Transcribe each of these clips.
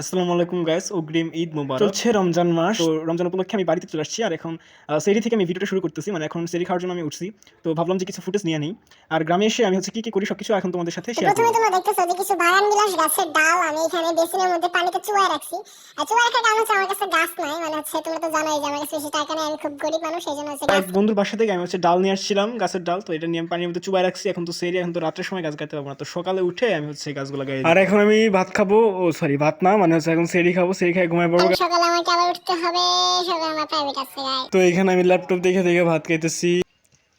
আসসালামু আলাইকুম গাইস, অগ্রিম ঈদ মোবারক। চলছে রমজান মাস, তো রমজান উপলক্ষে আমি বাড়িতে চলে আসছি। আর এখন সেহরি থেকে আমি ভিডিওটা শুরু করতেছি, মানে এখন সেহরি খাওয়ার জন্য আমি উঠছি। তো ভাবলাম যে কিছু ফুটেজ নিয়ে নিই। আর গ্রামে এসে আমি হচ্ছে কি কি করি সবকিছু এখন তোমাদের সাথে শেয়ার প্রথমে করবো। তোমরা দেখতেছো যে কিছু বাগান বিলাস গাছের ডাল আমি এখানে বেসিনের মধ্যে পানিতে চুবাই রাখছি। আর চুবাই রাখার কারণ হচ্ছে আমার কাছে গাছ নাই, মানে হচ্ছে তোমরা তো জানোই যে আমার কাছে বেশি টাকা নেই, আমি খুব গরিব মানুষ, এই জন্য হচ্ছে এক গাছ। বন্ধুর বাসা থেকে আমি হচ্ছে ডাল নিয়ে আসছিলাম, গাছের ডাল। তো এটা নিয়ে আমি পানির মধ্যে চুবাই রাখছি। এখন তো সেহরি, এখন তো রাত্রের সময় গাছ কাটতে পারবো না, তো সকালে উঠে আমি হচ্ছে গাছগুলো গাই। আর এখন আমি ভাত খাবো, ও সরি ভাত না, মানে হচ্ছে এখন সেহরি খাবো, সেহরি খাই ঘুমাই পড়বো। কারণ সকালে আমাকে আবার উঠতে হবে, সকালে আমার প্রাইভেট আছে গাইস। তো এখানে আমি ল্যাপটপ দেখে দেখে ভাত খাইতেছি।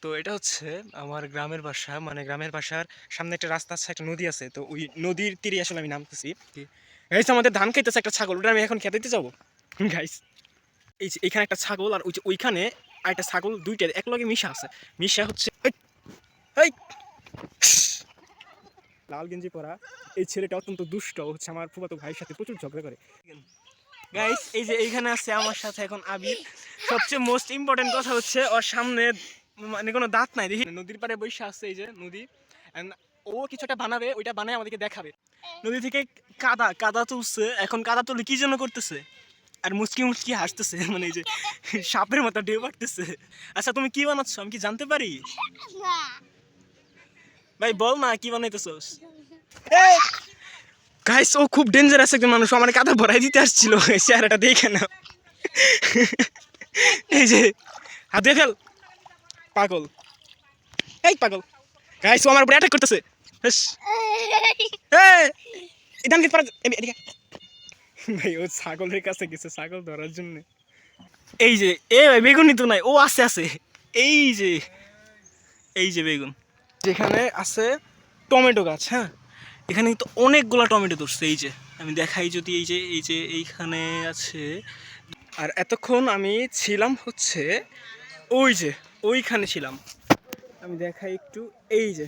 তো এটা হচ্ছে আমার গ্রামের বাসা, মানে গ্রামের বাসার সামনে একটা রাস্তা আছে, একটা নদী আছে। তো ওই নদীর তীরে আসলে আমি নামতেছি। গাইস, আমাদের ধান খাইতেছে একটা ছাগল, ওটা আমি এখন খেতে দিতে যাবো। গাইস, এই যে এখানে একটা ছাগল, আর ওই যে ওইখানে আর একটা ছাগল, দুইটা একলগে মিশা আছে। মিশা হচ্ছে এই, এই, লাল গেঞ্জি পরা এই ছেলেটা অত্যন্ত দুষ্ট, হচ্ছে আমার ফুফাতো ভাইয়ের সাথে প্রচুর ঝগড়া করে। গাইস, এই যে এইখানে আছে আমার সাথে এখন আবির। সবচেয়ে মোস্ট ইম্পর্টেন্ট কথা হচ্ছে ওর সামনে মানে কোনো দাঁত নাই, দেখি নদীর পাড়ে বসে আছে, এই যে নদী। And ও কিছু একটা বানাবে, ওইটা বানায় আমাদেরকে দেখাবে। নদী থেকে কাদা কাদা তুলছে, এখন কাদা তুলে কি জন্য করতেছে, আর মুচকি মুচকি হাসতেছে, মানে এই যে সাপের মতো ঢেউ পাঠতেছে। আচ্ছা, তুমি কি বানাচ্ছ, আমি কি জানতে পারি? ভাই বল না, কি বানাইতেছস? গাইস, ও খুব ডেঞ্জারাস একজন মানুষ, আমার কাদা ভরাই দিতে আসছিল। চেহারাটা দেখে না, এই যে হাত দিয়ে ফেল, পাগল, এই পাগল। গাইস, ও আমার উপরে অ্যাটাক করতেছে। ভাই, ও ছাগলের কাছে গেছে ছাগল ধরার জন্য। এই যে এ ভাই, বেগুনই তো নাই, ও আছে আছে। এই যে, এই যে বেগুন, যেখানে আছে টমেটো গাছ। হ্যাঁ, এখানে কিন্তু অনেকগুলা টমেটো ধরছে। এই যে আমি দেখাই যদি, এই যে এই যে এইখানে আছে। আর এতক্ষণ আমি ছিলাম হচ্ছে ওই যে ওইখানে ছিলাম, আমি দেখাই একটু। এই যে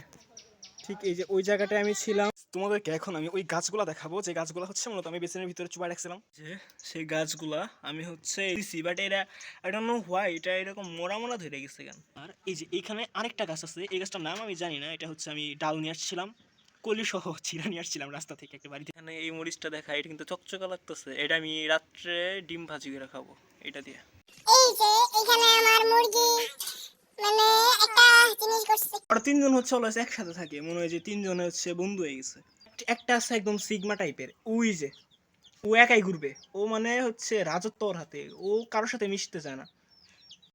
ঠিক এই যে ওই জায়গাটায় আমি ছিলাম। তোমাদেরকে এখন আমি ওই গাছগুলা দেখাবো, যে গাছগুলা হচ্ছে মূলত আমি বেসিনের ভিতরে চুবাই রাখছিলাম। যে সেই গাছগুলা আমি হচ্ছে দিছি, বাট এরা আই ডোন্ট নো হোয়াই এটা এরকম মোড়া মোড়া ধরে গেছে কেন। আর এই যে এইখানে আরেকটা গাছ আছে, এই গাছটার নাম আমি জানি না। এটা হচ্ছে আমি ডাল নিয়ে আসছিলাম, কলি সহ চিরা নিয়ে আসছিলাম রাস্তা থেকে একটা বাড়িতে। এখানে এই মরিচটা দেখা, এটা কিন্তু চকচকা লাগতেছে। এটা আমি রাত্রে ডিম ভাজি করে খাবো এটা দিয়ে। এই যে এখানে আমার মুরগি মানে একটা জিনিস করছে। আর তিনজন হচ্ছে অলওয়েজ একসাথে থাকে, মনে হয় যে তিনজনে হচ্ছে বন্ধু হয়ে গেছে। একটা আছে একদম সিগমা টাইপের, ওই যে ও একাই ঘুরবে, ও মানে হচ্ছে রাজত্ব ওর হাতে, ও কারোর সাথে মিশতে চায় না।